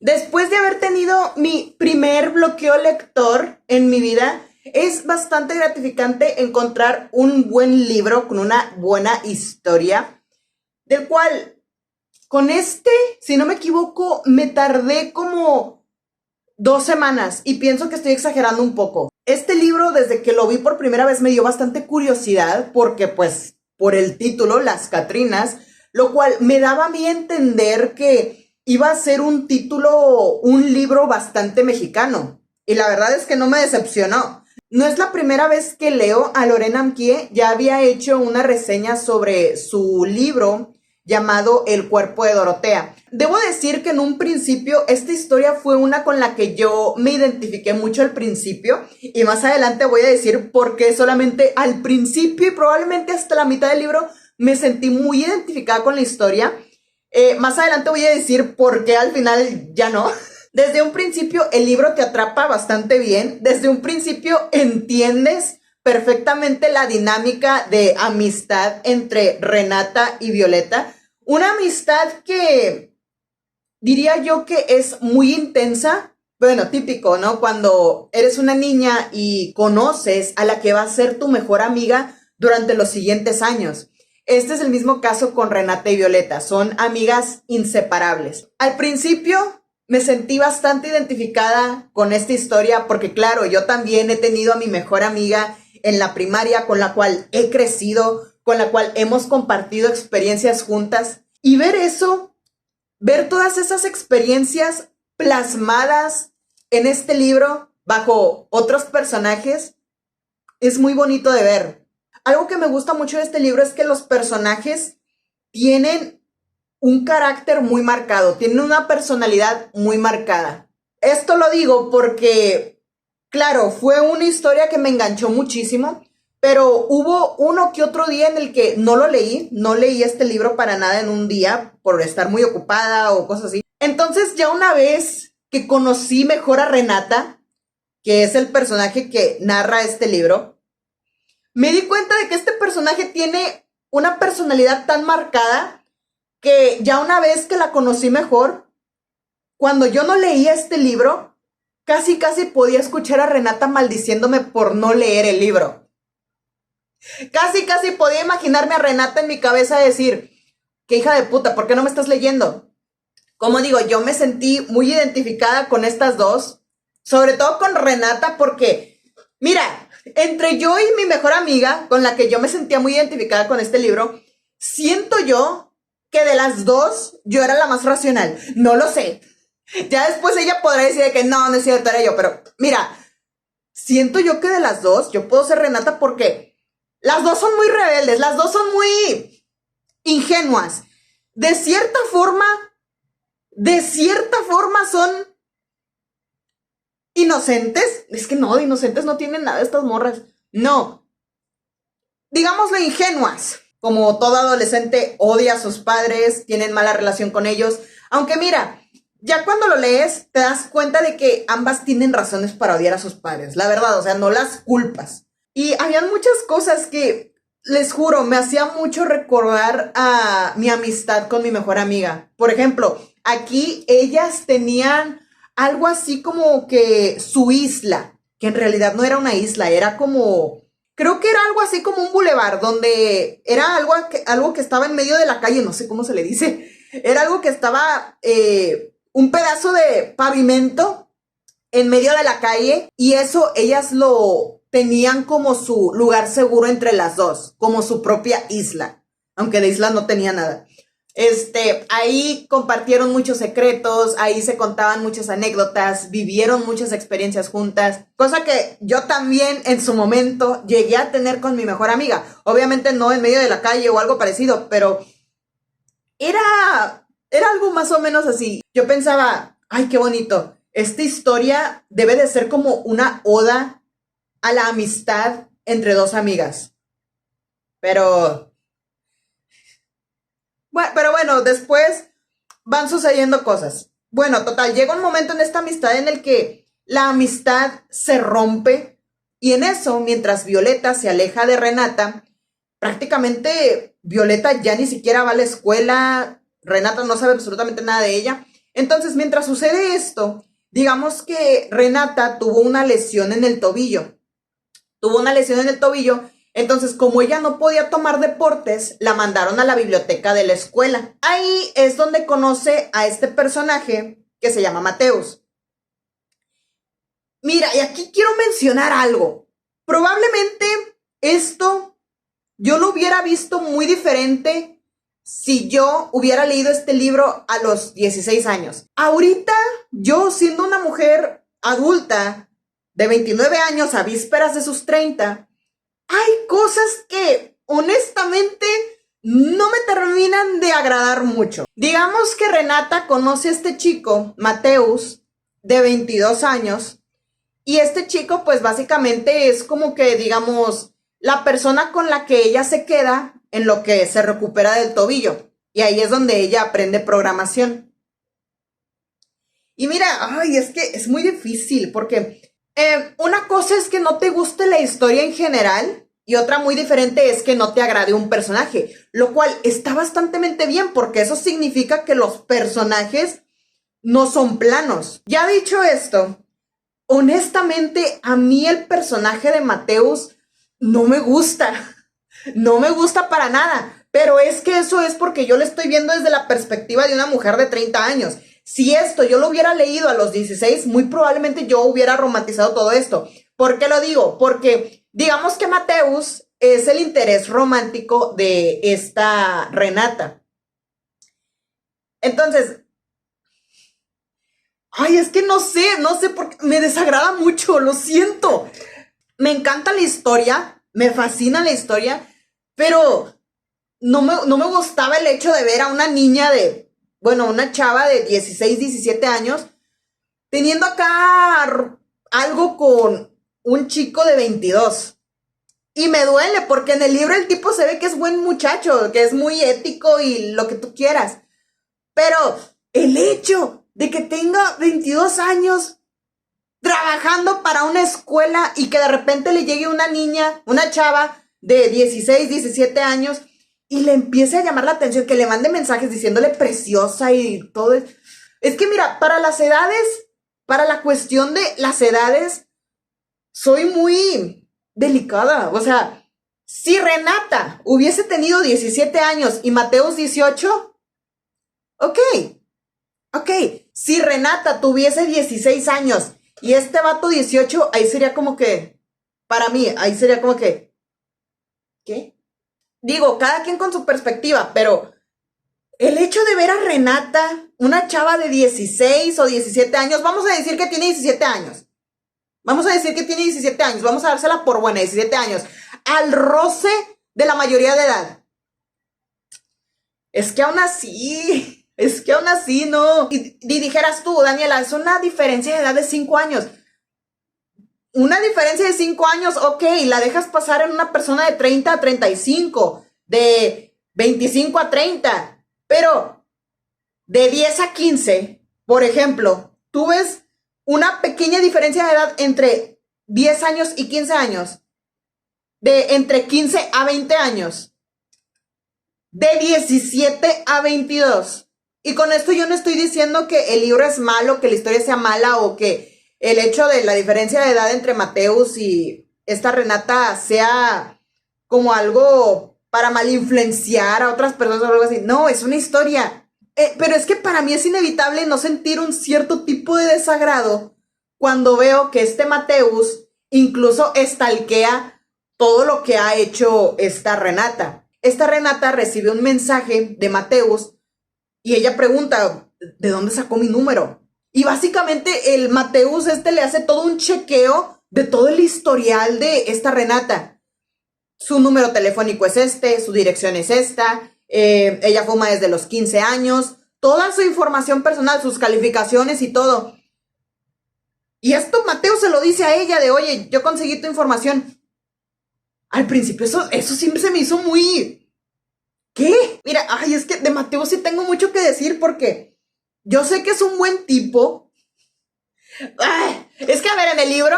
Después de haber tenido mi primer bloqueo lector en mi vida, es bastante gratificante encontrar un buen libro con una buena historia, del cual con este, si no me equivoco, me tardé como 2 semanas y pienso que estoy exagerando un poco. Este libro, desde que lo vi por primera vez, me dio bastante curiosidad porque, pues, por el título, Las Catrinas, lo cual me daba a mí a entender que iba a ser un título, un libro bastante mexicano. Y la verdad es que no me decepcionó. No es la primera vez que leo a Lorena Amkie, ya había hecho una reseña sobre su libro llamado El cuerpo de Dorotea. Debo decir que en un principio esta historia fue una con la que yo me identifiqué mucho al principio y más adelante voy a decir por qué solamente al principio y probablemente hasta la mitad del libro me sentí muy identificada con la historia. Más adelante voy a decir por qué al final ya no. Desde un principio el libro te atrapa bastante bien, desde un principio entiendes perfectamente la dinámica de amistad entre Renata y Violeta. Una amistad que diría yo que es muy intensa. Bueno, típico, ¿no? Cuando eres una niña y conoces a la que va a ser tu mejor amiga durante los siguientes años. Este es el mismo caso con Renata y Violeta. Son amigas inseparables. Al principio me sentí bastante identificada con esta historia porque, claro, yo también he tenido a mi mejor amiga en la primaria con la cual he crecido, con la cual hemos compartido experiencias juntas. Y ver eso, ver todas esas experiencias plasmadas en este libro bajo otros personajes, es muy bonito de ver. Algo que me gusta mucho de este libro es que los personajes tienen un carácter muy marcado, tienen una personalidad muy marcada. Esto lo digo porque, claro, fue una historia que me enganchó muchísimo, pero hubo uno que otro día en el que no leí este libro para nada en un día por estar muy ocupada o cosas así. Entonces ya una vez que conocí mejor a Renata, que es el personaje que narra este libro, me di cuenta de que este personaje tiene una personalidad tan marcada que ya una vez que la conocí mejor, cuando yo no leía este libro, casi podía escuchar a Renata maldiciéndome por no leer el libro. Casi podía imaginarme a Renata en mi cabeza decir, qué hija de puta, ¿por qué no me estás leyendo? Como digo, yo me sentí muy identificada con estas dos, sobre todo con Renata porque, mira, entre yo y mi mejor amiga, con la que yo me sentía muy identificada con este libro, siento yo que de las dos yo era la más racional. No lo sé. Ya después ella podrá decir que no es cierto, era yo, pero mira, siento yo que de las dos yo puedo ser Renata porque las dos son muy rebeldes, las dos son muy ingenuas. De cierta forma son inocentes. Es que no, de inocentes no tienen nada estas morras. No. Digámoslo ingenuas. Como todo adolescente odia a sus padres, tienen mala relación con ellos. Aunque mira, ya cuando lo lees te das cuenta de que ambas tienen razones para odiar a sus padres. La verdad, o sea, no las culpas. Y habían muchas cosas que, les juro, me hacía mucho recordar a mi amistad con mi mejor amiga. Por ejemplo, aquí ellas tenían algo así como que su isla, que en realidad no era una isla, era como, creo que era algo así como un bulevar, donde era algo que estaba en medio de la calle, no sé cómo se le dice, era algo que estaba, un pedazo de pavimento en medio de la calle y eso ellas lo tenían como su lugar seguro entre las dos, como su propia isla, aunque de isla no tenía nada. Ahí compartieron muchos secretos, ahí se contaban muchas anécdotas, vivieron muchas experiencias juntas, cosa que yo también en su momento llegué a tener con mi mejor amiga. Obviamente no en medio de la calle o algo parecido, pero era algo más o menos así. Yo pensaba, ay, qué bonito. Esta historia debe de ser como una oda a la amistad entre dos amigas. Pero bueno, después van sucediendo cosas. Bueno, total, llega un momento en esta amistad en el que la amistad se rompe y en eso, mientras Violeta se aleja de Renata, prácticamente Violeta ya ni siquiera va a la escuela, Renata no sabe absolutamente nada de ella Entonces, mientras sucede esto, digamos que Renata tuvo una lesión en el tobillo. Tuvo una lesión en el tobillo. Entonces, como ella no podía tomar deportes, la mandaron a la biblioteca de la escuela. Ahí es donde conoce a este personaje que se llama Mateus. Mira, y aquí quiero mencionar algo. Probablemente esto yo lo hubiera visto muy diferente si yo hubiera leído este libro a los 16 años. Ahorita, yo siendo una mujer adulta de 29 años a vísperas de sus 30, hay cosas que honestamente no me terminan de agradar mucho. Digamos que Renata conoce a este chico, Mateus, de 22 años, y este chico pues básicamente es como que, digamos, la persona con la que ella se queda en lo que se recupera del tobillo. Y ahí es donde ella aprende programación. Y mira, ay, es que es muy difícil porque una cosa es que no te guste la historia en general y otra muy diferente es que no te agrade un personaje, lo cual está bastante bien porque eso significa que los personajes no son planos. Ya dicho esto, honestamente a mí el personaje de Mateus no me gusta, no me gusta para nada, pero es que eso es porque yo lo estoy viendo desde la perspectiva de una mujer de 30 años. Si esto yo lo hubiera leído a los 16, muy probablemente yo hubiera romantizado todo esto. ¿Por qué lo digo? Porque digamos que Mateus es el interés romántico de esta Renata. Entonces, ay, es que no sé por qué me desagrada mucho, lo siento. Me encanta la historia, me fascina la historia, pero no me gustaba el hecho de ver a una niña una chava de 16, 17 años, teniendo acá algo con un chico de 22. Y me duele porque en el libro el tipo se ve que es buen muchacho, que es muy ético y lo que tú quieras. Pero el hecho de que tenga 22 años trabajando para una escuela y que de repente le llegue una niña, una chava de 16, 17 años y le empiece a llamar la atención, que le mande mensajes diciéndole preciosa y todo. Es que mira, para las edades, para la cuestión de las edades, soy muy delicada. O sea, si Renata hubiese tenido 17 años y Mateus 18, ok. Si Renata tuviese 16 años y este vato 18, ahí sería como que, para mí, ahí sería como que, ¿qué? Digo, cada quien con su perspectiva, pero el hecho de ver a Renata, una chava de 16 o 17 años, vamos a decir que tiene 17 años. Vamos a decir que tiene 17 años, vamos a dársela por buena, 17 años, al roce de la mayoría de edad. Es que aún así no. Y dijeras tú, Daniela, es una diferencia de edad de 5 años. Una diferencia de 5 años, ok, la dejas pasar en una persona de 30 a 35, de 25 a 30, pero de 10 a 15, por ejemplo, tú ves una pequeña diferencia de edad entre 10 años y 15 años, de entre 15 a 20 años, de 17 a 22. Y con esto yo no estoy diciendo que el libro es malo, que la historia sea mala o que el hecho de la diferencia de edad entre Mateus y esta Renata sea como algo para mal influenciar a otras personas o algo así. No, es una historia. Pero es que para mí es inevitable no sentir un cierto tipo de desagrado cuando veo que este Mateus incluso stalkea todo lo que ha hecho esta Renata. Esta Renata recibe un mensaje de Mateus y ella pregunta, ¿de dónde sacó mi número? Y básicamente el Mateus le hace todo un chequeo de todo el historial de esta Renata. Su número telefónico es su dirección es esta, ella fuma desde los 15 años, toda su información personal, sus calificaciones y todo. Y esto Mateus se lo dice a ella de, oye, yo conseguí tu información. Al principio eso siempre se me hizo muy... ¿Qué? Mira, ay, es que de Mateus sí tengo mucho que decir porque yo sé que es un buen tipo. Ay, es que, a ver, en el libro,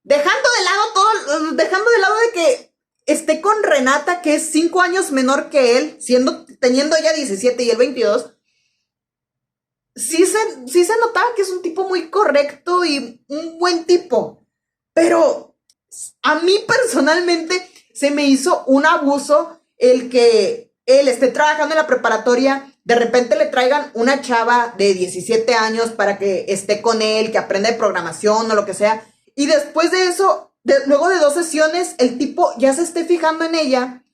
dejando de lado de que esté con Renata, que es 5 años menor que él, teniendo ella 17 y él 22, sí se notaba que es un tipo muy correcto y un buen tipo, pero a mí personalmente se me hizo un abuso el que él esté trabajando en la preparatoria, de repente le traigan una chava de 17 años para que esté con él, que aprenda de programación o lo que sea, y después de eso, luego de 2 sesiones, el tipo ya se esté fijando en ella,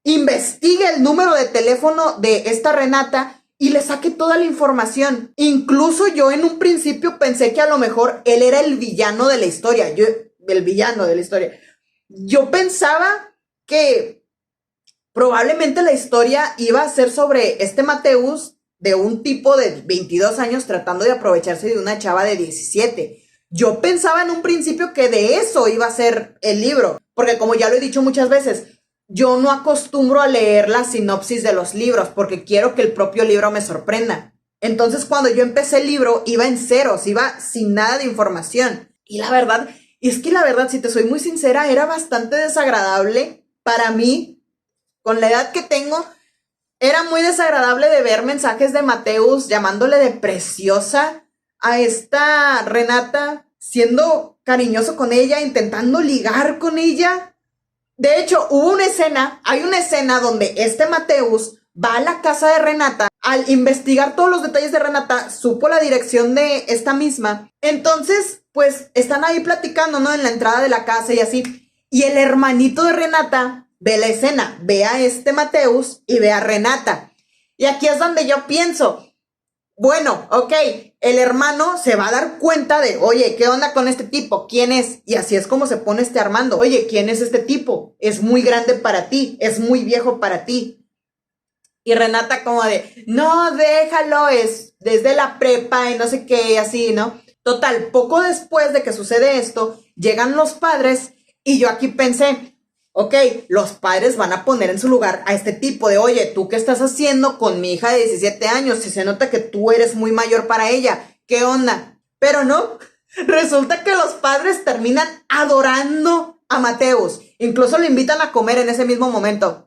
investigue el número de teléfono de esta Renata y le saque toda la información. Incluso yo en un principio pensé que a lo mejor él era el villano de la historia. El villano de la historia. Yo pensaba que probablemente la historia iba a ser sobre este Mateus de un tipo de 22 años tratando de aprovecharse de una chava de 17. Yo pensaba en un principio que de eso iba a ser el libro, porque como ya lo he dicho muchas veces, yo no acostumbro a leer la sinopsis de los libros porque quiero que el propio libro me sorprenda. Entonces, cuando yo empecé el libro, iba en ceros, iba sin nada de información. Y la verdad, si te soy muy sincera, era bastante desagradable para mí, con la edad que tengo, era muy desagradable de ver mensajes de Mateus llamándole de preciosa a esta Renata, siendo cariñoso con ella, intentando ligar con ella. De hecho, hay una escena donde este Mateus va a la casa de Renata. Al investigar todos los detalles de Renata, supo la dirección de esta misma. Entonces, pues, están ahí platicando, ¿no? En la entrada de la casa y así. Y el hermanito de Renata ve la escena, ve a este Mateus y ve a Renata. Y aquí es donde yo pienso, bueno, ok, el hermano se va a dar cuenta de, oye, ¿qué onda con este tipo? ¿Quién es? Y así es como se pone este Armando. Oye, ¿quién es este tipo? Es muy grande para ti, es muy viejo para ti. Y Renata como de, no, déjalo, es desde la prepa y no sé qué, así, ¿no? Total, poco después de que sucede esto, llegan los padres y yo aquí pensé, ok, los padres van a poner en su lugar a este tipo de, oye, ¿tú qué estás haciendo con mi hija de 17 años? Si se nota que tú eres muy mayor para ella, ¿qué onda? Pero no, resulta que los padres terminan adorando a Mateus. Incluso le invitan a comer en ese mismo momento.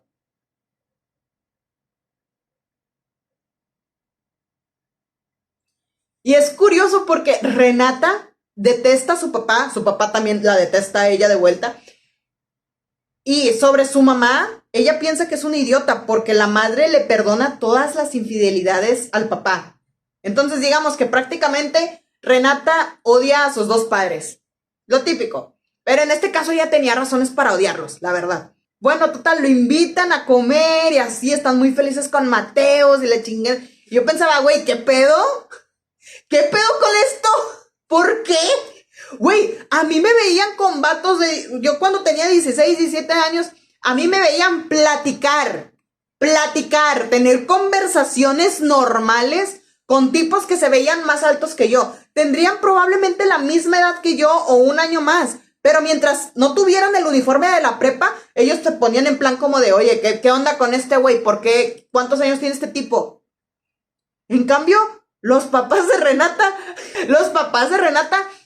Y es curioso porque Renata detesta a su papá también la detesta a ella de vuelta. Y sobre su mamá, ella piensa que es una idiota porque la madre le perdona todas las infidelidades al papá. Entonces digamos que prácticamente Renata odia a sus dos padres. Lo típico. Pero en este caso ella tenía razones para odiarlos, la verdad. Bueno, total, lo invitan a comer y así están muy felices con Mateos y le chinguen. Y yo pensaba, güey, ¿qué pedo? ¿Qué pedo con esto? ¿Por qué? Güey, a mí me veían con vatos de... Yo cuando tenía 16, 17 años, a mí me veían platicar, tener conversaciones normales con tipos que se veían más altos que yo. Tendrían probablemente la misma edad que yo o un año más. Pero mientras no tuvieran el uniforme de la prepa, ellos te ponían en plan como de, oye, ¿qué onda con este güey? ¿Por qué? ¿Cuántos años tiene este tipo? En cambio, los papás de Renata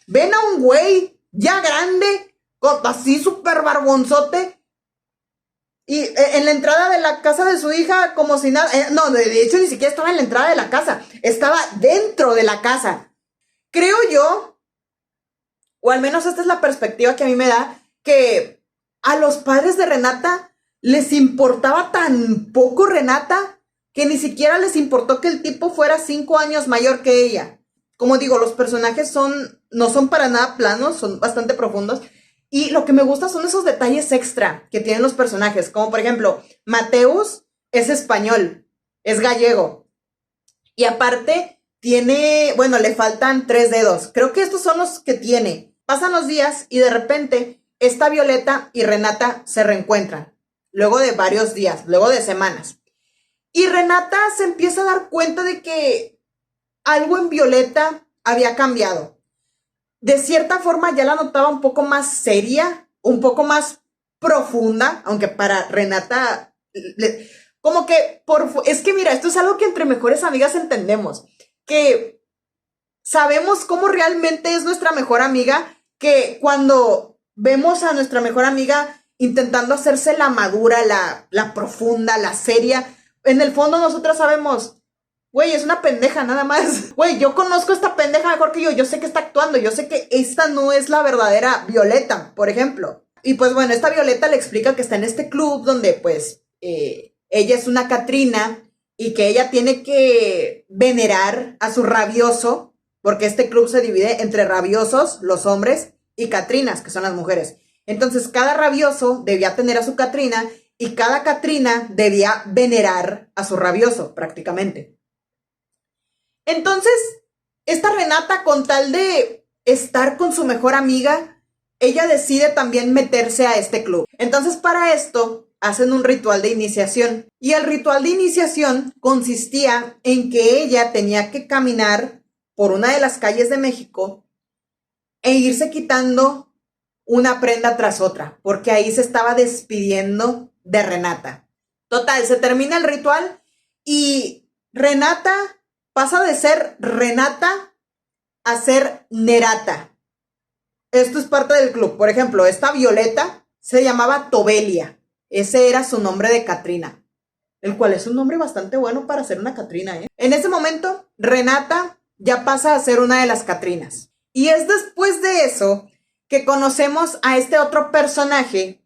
ven a un güey ya grande, así súper barbonzote, y en la entrada de la casa de su hija como si nada, no, de hecho ni siquiera estaba en la entrada de la casa, estaba dentro de la casa. Creo yo, o al menos esta es la perspectiva que a mí me da, que a los padres de Renata les importaba tan poco Renata que ni siquiera les importó que el tipo fuera 5 años mayor que ella. Como digo, los personajes no son para nada planos, son bastante profundos. Y lo que me gusta son esos detalles extra que tienen los personajes. Como por ejemplo, Mateus es español, es gallego. Y aparte le faltan 3 dedos. Creo que estos son los que tiene. Pasan los días y de repente esta Violeta y Renata se reencuentran. Luego de varios días, luego de semanas. Y Renata se empieza a dar cuenta de que algo en Violeta había cambiado. De cierta forma ya la notaba un poco más seria, un poco más profunda, aunque para Renata, como que, es que mira, esto es algo que entre mejores amigas entendemos, que sabemos cómo realmente es nuestra mejor amiga, que cuando vemos a nuestra mejor amiga intentando hacerse la madura, la profunda, la seria, en el fondo nosotras sabemos, Güey, es una pendeja nada más. Güey, yo conozco a esta pendeja mejor que yo sé que está actuando, yo sé que esta no es la verdadera Violeta, por ejemplo. Y pues bueno, esta Violeta le explica que está en este club donde pues ella es una Catrina y que ella tiene que venerar a su rabioso, porque este club se divide entre rabiosos, los hombres, y Catrinas, que son las mujeres. Entonces cada rabioso debía tener a su Catrina y cada Catrina debía venerar a su rabioso, prácticamente. Entonces, esta Renata, con tal de estar con su mejor amiga, ella decide también meterse a este club. Entonces, para esto, hacen un ritual de iniciación. Y el ritual de iniciación consistía en que ella tenía que caminar por una de las calles de México e irse quitando una prenda tras otra, porque ahí se estaba despidiendo de Renata. Total, se termina el ritual y Renata pasa de ser Renata a ser Nerata. Esto es parte del club. Por ejemplo, esta Violeta se llamaba Tobelia. Ese era su nombre de Catrina, el cual es un nombre bastante bueno para ser una Catrina, ¿eh? En ese momento, Renata ya pasa a ser una de las Catrinas. Y es después de eso que conocemos a este otro personaje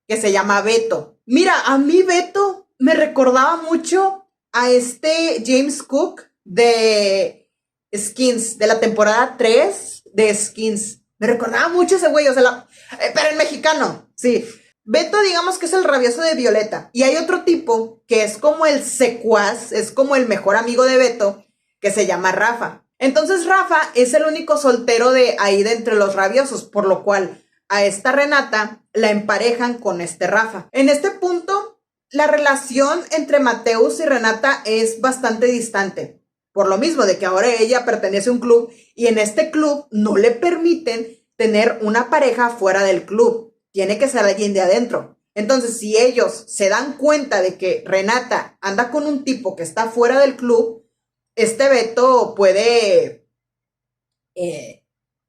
que se llama Beto. Mira, a mí Beto me recordaba mucho a este James Cook de Skins, de la temporada 3 de Skins. Me recordaba mucho ese güey, o sea, pero en mexicano, sí. Beto, digamos que es el rabioso de Violeta. Y hay otro tipo que es como el secuaz, es como el mejor amigo de Beto, que se llama Rafa. Entonces Rafa es el único soltero de ahí de entre los rabiosos, por lo cual a esta Renata la emparejan con este Rafa. En este punto, la relación entre Mateus y Renata es bastante distante. Por lo mismo de que ahora ella pertenece a un club y en este club no le permiten tener una pareja fuera del club. Tiene que ser alguien de adentro. Entonces, si ellos se dan cuenta de que Renata anda con un tipo que está fuera del club, este Beto puede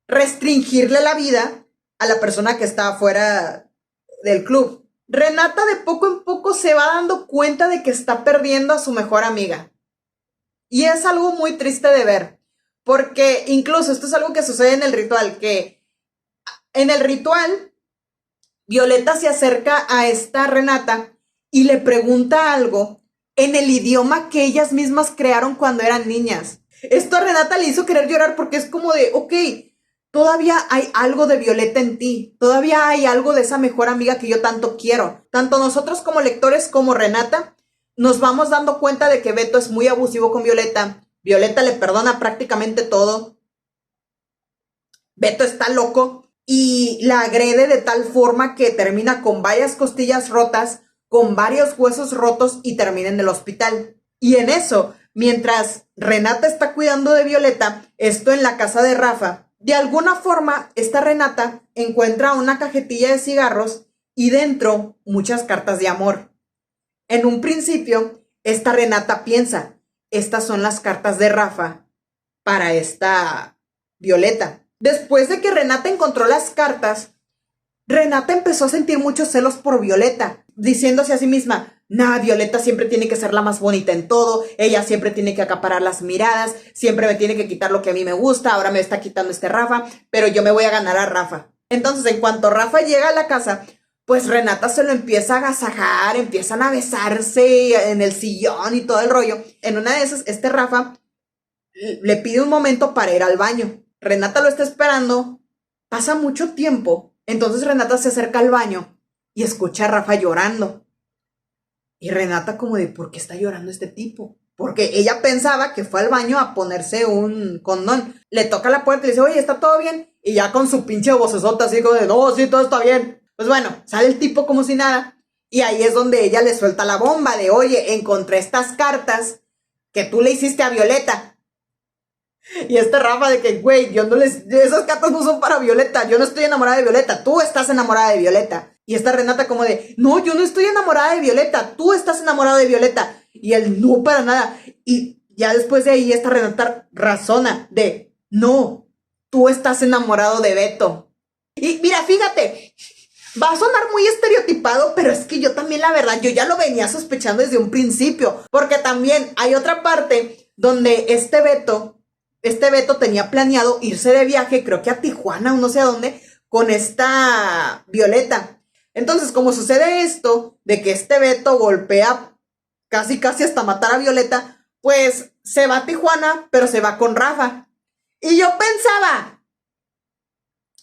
restringirle la vida a la persona que está fuera del club. Renata de poco en poco se va dando cuenta de que está perdiendo a su mejor amiga. Y es algo muy triste de ver, porque incluso esto es algo que sucede en el ritual, que en el ritual Violeta se acerca a esta Renata y le pregunta algo en el idioma que ellas mismas crearon cuando eran niñas. Esto a Renata le hizo querer llorar porque es como de, ok, todavía hay algo de Violeta en ti, todavía hay algo de esa mejor amiga que yo tanto quiero. Tanto nosotros como lectores como Renata nos vamos dando cuenta de que Beto es muy abusivo con Violeta. Violeta le perdona prácticamente todo. Beto está loco y la agrede de tal forma que termina con varias costillas rotas, con varios huesos rotos y termina en el hospital. Y en eso, mientras Renata está cuidando de Violeta, esto en la casa de Rafa, de alguna forma esta Renata encuentra una cajetilla de cigarros y dentro muchas cartas de amor. En un principio, esta Renata piensa, estas son las cartas de Rafa para esta Violeta. Después de que Renata encontró las cartas, Renata empezó a sentir muchos celos por Violeta, diciéndose a sí misma, nah, Violeta siempre tiene que ser la más bonita en todo, ella siempre tiene que acaparar las miradas, siempre me tiene que quitar lo que a mí me gusta, ahora me está quitando este Rafa, pero yo me voy a ganar a Rafa. Entonces, en cuanto Rafa llega a la casa, pues Renata se lo empieza a agasajar, empiezan a besarse en el sillón y todo el rollo. En una de esas, este Rafa le pide un momento para ir al baño. Renata lo está esperando, pasa mucho tiempo, entonces Renata se acerca al baño y escucha a Rafa llorando. Y Renata como de, ¿por qué está llorando este tipo? Porque ella pensaba que fue al baño a ponerse un condón. Le toca la puerta y le dice, oye, ¿está todo bien? Y ya con su pinche vocesota así como de, no, sí, todo está bien. Pues bueno, sale el tipo como si nada. Y ahí es donde ella le suelta la bomba de, oye, encontré estas cartas que tú le hiciste a Violeta. Y este Rafa de que, güey, esas cartas no son para Violeta, yo no estoy enamorada de Violeta, tú estás enamorada de Violeta. Y esta Renata como de, no, yo no estoy enamorada de Violeta, tú estás enamorado de Violeta. Y él, no, para nada. Y ya después de ahí esta Renata razona de, no, tú estás enamorado de Beto. Y mira, fíjate, va a sonar muy estereotipado, pero es que yo también, la verdad, yo ya lo venía sospechando desde un principio, porque también hay otra parte donde este Beto tenía planeado irse de viaje, creo que a Tijuana o no sé a dónde, con esta Violeta. Entonces, como sucede esto, de que este Beto golpea casi casi hasta matar a Violeta, pues se va a Tijuana, pero se va con Rafa. Y yo pensaba,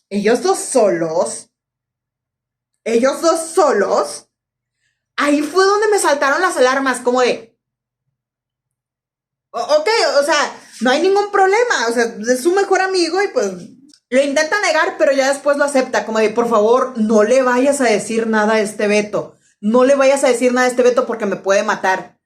ellos dos solos, ahí fue donde me saltaron las alarmas, como de, ok, o sea, no hay ningún problema, o sea, es su mejor amigo y pues lo intenta negar, pero ya después lo acepta, como de, por favor, no le vayas a decir nada a este Beto, no le vayas a decir nada a este Beto porque me puede matar.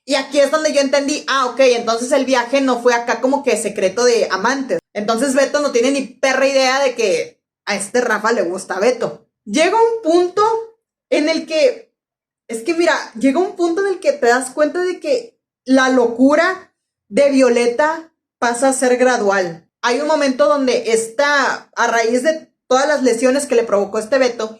Y aquí es donde yo entendí, ok, entonces el viaje no fue acá como que secreto de amantes. Entonces Beto no tiene ni perra idea de que a este Rafa le gusta a Beto. Llega un punto en el que, llega un punto en el que te das cuenta de que la locura de Violeta pasa a ser gradual. Hay un momento donde a raíz de todas las lesiones que le provocó este Beto,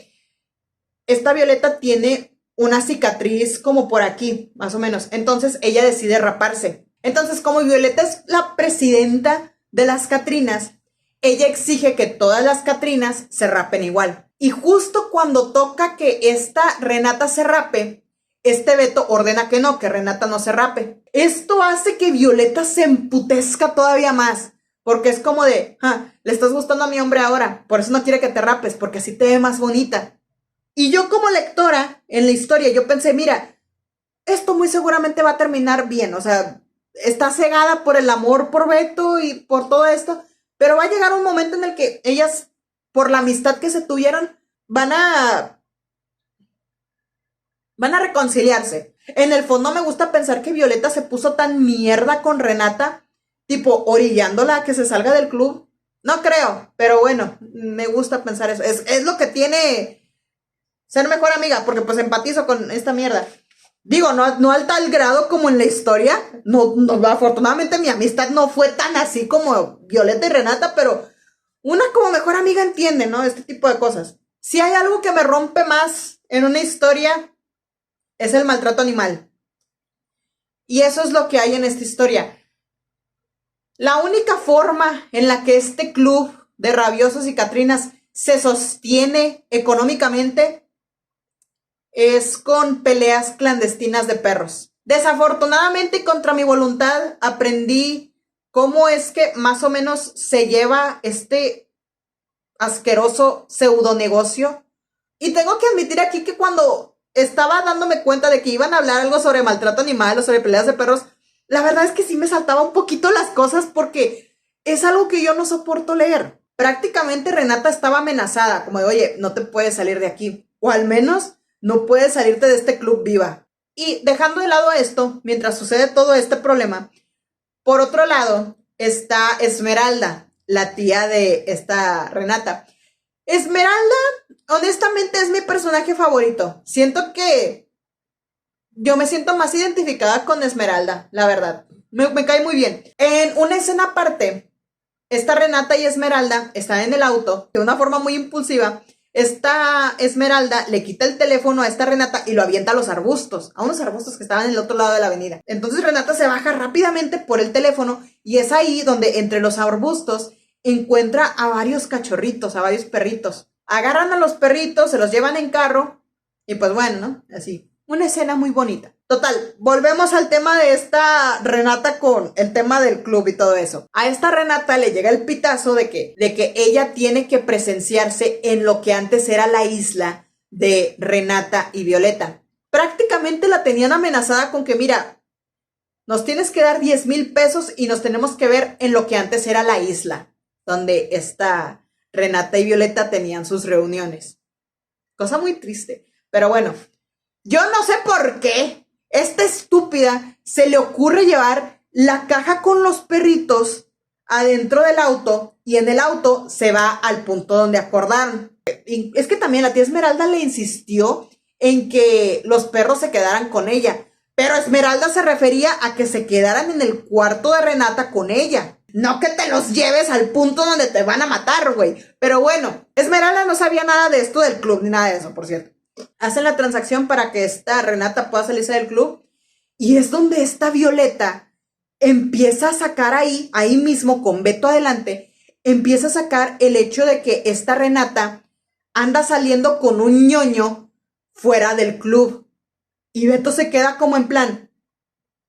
esta Violeta tiene una cicatriz como por aquí, más o menos. Entonces ella decide raparse. Entonces, como Violeta es la presidenta de las Catrinas, ella exige que todas las Catrinas se rapen igual. Y justo cuando toca que esta Renata se rape, este Beto ordena que no, que Renata no se rape. Esto hace que Violeta se emputezca todavía más, porque es como de, le estás gustando a mi hombre ahora, por eso no quiere que te rapes, porque así te ve más bonita. Y yo como lectora en la historia, yo pensé, mira, esto muy seguramente va a terminar bien, o sea, está cegada por el amor por Beto y por todo esto, pero va a llegar un momento en el que ellas, por la amistad que se tuvieron, van a reconciliarse. En el fondo me gusta pensar que Violeta se puso tan mierda con Renata, tipo orillándola a que se salga del club. No creo, pero bueno, me gusta pensar eso. Es lo que tiene ser mejor amiga, porque pues empatizo con esta mierda. Digo, no al tal grado como en la historia. No, afortunadamente mi amistad no fue tan así como Violeta y Renata, pero una como mejor amiga entiende, ¿no? Este tipo de cosas. Si hay algo que me rompe más en una historia, es el maltrato animal. Y eso es lo que hay en esta historia. La única forma en la que este club de rabiosos y catrinas se sostiene económicamente es con peleas clandestinas de perros. Desafortunadamente y contra mi voluntad aprendí cómo es que más o menos se lleva este asqueroso pseudonegocio. Y tengo que admitir aquí que cuando estaba dándome cuenta de que iban a hablar algo sobre maltrato animal o sobre peleas de perros, la verdad es que sí me saltaba un poquito las cosas porque es algo que yo no soporto leer. Prácticamente Renata estaba amenazada, como de, oye, no te puedes salir de aquí, o al menos no puedes salirte de este club viva. Y dejando de lado esto, mientras sucede todo este problema, por otro lado está Esmeralda, la tía de esta Renata. Esmeralda, honestamente, es mi personaje favorito. Siento que yo me siento más identificada con Esmeralda, la verdad. Me cae muy bien. En una escena aparte, esta Renata y Esmeralda están en el auto de una forma muy impulsiva. Esta Esmeralda le quita el teléfono a esta Renata y lo avienta a los arbustos, a unos arbustos que estaban en el otro lado de la avenida. Entonces Renata se baja rápidamente por el teléfono y es ahí donde entre los arbustos encuentra a varios cachorritos, a varios perritos. Agarran a los perritos, se los llevan en carro y pues bueno, ¿no? Así, una escena muy bonita. Total, volvemos al tema de esta Renata con el tema del club y todo eso. A esta Renata le llega el pitazo de que ella tiene que presenciarse en lo que antes era la isla de Renata y Violeta. Prácticamente la tenían amenazada con que, mira, nos tienes que dar 10,000 pesos y nos tenemos que ver en lo que antes era la isla, donde esta Renata y Violeta tenían sus reuniones. Cosa muy triste, pero bueno, yo no sé por qué esta estúpida se le ocurre llevar la caja con los perritos adentro del auto y en el auto se va al punto donde acordaron. Y es que también la tía Esmeralda le insistió en que los perros se quedaran con ella, pero Esmeralda se refería a que se quedaran en el cuarto de Renata con ella. No que te los lleves al punto donde te van a matar, güey. Pero bueno, Esmeralda no sabía nada de esto del club ni nada de eso, por cierto. Hacen la transacción para que esta Renata pueda salirse del club y es donde esta Violeta empieza a sacar ahí mismo con Beto adelante, empieza a sacar el hecho de que esta Renata anda saliendo con un ñoño fuera del club. Y Beto se queda como en plan,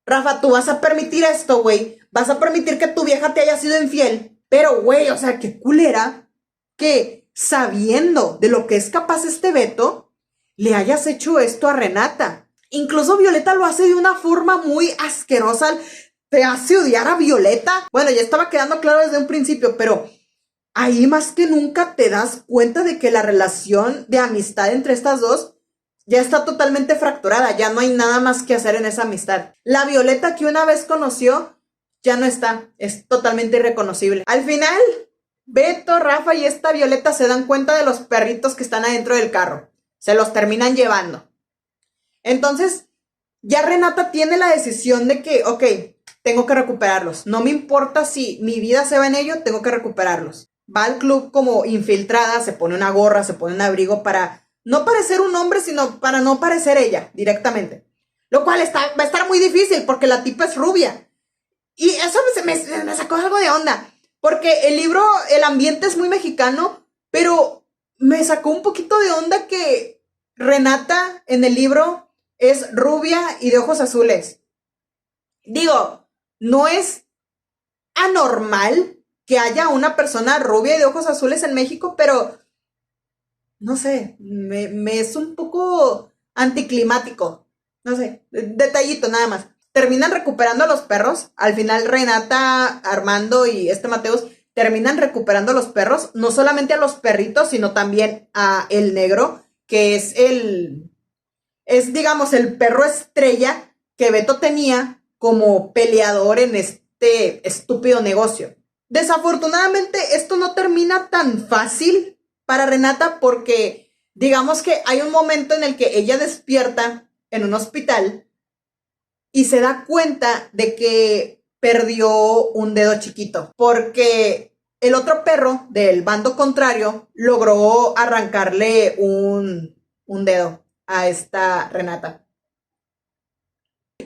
Rafa, tú vas a permitir esto, güey. Vas a permitir que tu vieja te haya sido infiel. Pero, güey, o sea, qué culera que sabiendo de lo que es capaz este Beto, le hayas hecho esto a Renata. Incluso Violeta lo hace de una forma muy asquerosa. Te hace odiar a Violeta. Bueno, ya estaba quedando claro desde un principio, pero ahí más que nunca te das cuenta de que la relación de amistad entre estas dos ya está totalmente fracturada, ya no hay nada más que hacer en esa amistad. La Violeta que una vez conoció ya no está, es totalmente irreconocible. Al final, Beto, Rafa y esta Violeta se dan cuenta de los perritos que están adentro del carro. Se los terminan llevando. Entonces, ya Renata tiene la decisión de que, ok, tengo que recuperarlos. No me importa si mi vida se va en ello, tengo que recuperarlos. Va al club como infiltrada, se pone una gorra, se pone un abrigo para no parecer un hombre, sino para no parecer ella directamente. Lo cual va a estar muy difícil porque la tipa es rubia. Y eso me sacó algo de onda. Porque el libro, el ambiente es muy mexicano, pero me sacó un poquito de onda que Renata en el libro es rubia y de ojos azules. Digo, no es anormal que haya una persona rubia y de ojos azules en México, pero no sé, me es un poco anticlimático. No sé, detallito nada más. Terminan recuperando a los perros. Al final Renata, Armando y Mateus terminan recuperando a los perros. No solamente a los perritos, sino también a el negro, que es digamos el perro estrella que Beto tenía como peleador en este estúpido negocio. Desafortunadamente esto no termina tan fácil para Renata porque digamos que hay un momento en el que ella despierta en un hospital y se da cuenta de que perdió un dedo chiquito porque el otro perro del bando contrario logró arrancarle un dedo a esta Renata.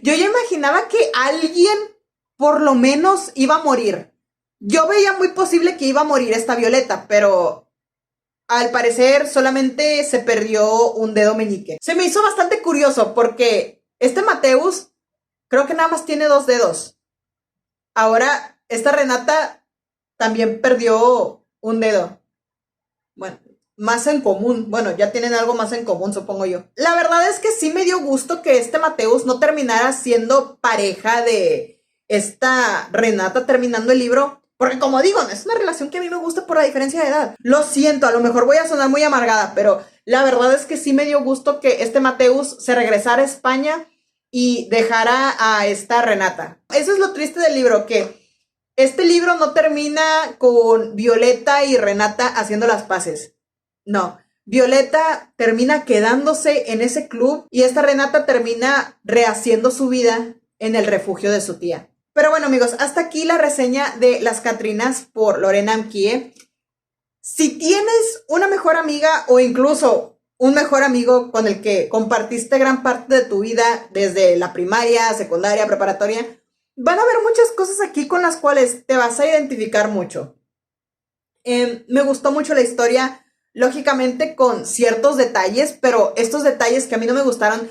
Yo ya imaginaba que alguien por lo menos iba a morir. Yo veía muy posible que iba a morir esta Violeta, pero al parecer solamente se perdió un dedo meñique. Se me hizo bastante curioso porque Mateus creo que nada más tiene 2 dedos. Ahora esta Renata también perdió un dedo. Bueno, más en común. Bueno, ya tienen algo más en común, supongo yo. La verdad es que sí me dio gusto que Mateus no terminara siendo pareja de esta Renata terminando el libro. Porque como digo, no es una relación que a mí me gusta por la diferencia de edad. Lo siento, a lo mejor voy a sonar muy amargada, pero la verdad es que sí me dio gusto que Mateus se regresara a España y dejara a esta Renata. Eso es lo triste del libro, que este libro no termina con Violeta y Renata haciendo las paces. No, Violeta termina quedándose en ese club y esta Renata termina rehaciendo su vida en el refugio de su tía. Pero bueno, amigos, hasta aquí la reseña de Las Catrinas por Lorena Amkie. Si tienes una mejor amiga o incluso un mejor amigo con el que compartiste gran parte de tu vida desde la primaria, secundaria, preparatoria, van a haber muchas cosas aquí con las cuales te vas a identificar mucho. Me gustó mucho la historia, lógicamente con ciertos detalles, pero estos detalles que a mí no me gustaron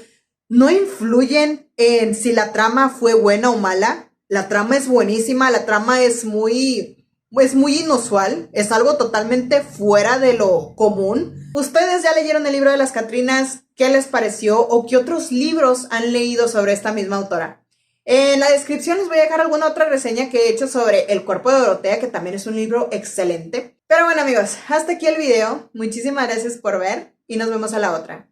no influyen en si la trama fue buena o mala. La trama es buenísima, la trama es muy inusual, es algo totalmente fuera de lo común. ¿Ustedes ya leyeron el libro de Las Catrinas? ¿Qué les pareció? ¿O qué otros libros han leído sobre esta misma autora? En la descripción les voy a dejar alguna otra reseña que he hecho sobre El cuerpo de Dorotea, que también es un libro excelente. Pero bueno, amigos, hasta aquí el video. Muchísimas gracias por ver y nos vemos a la otra.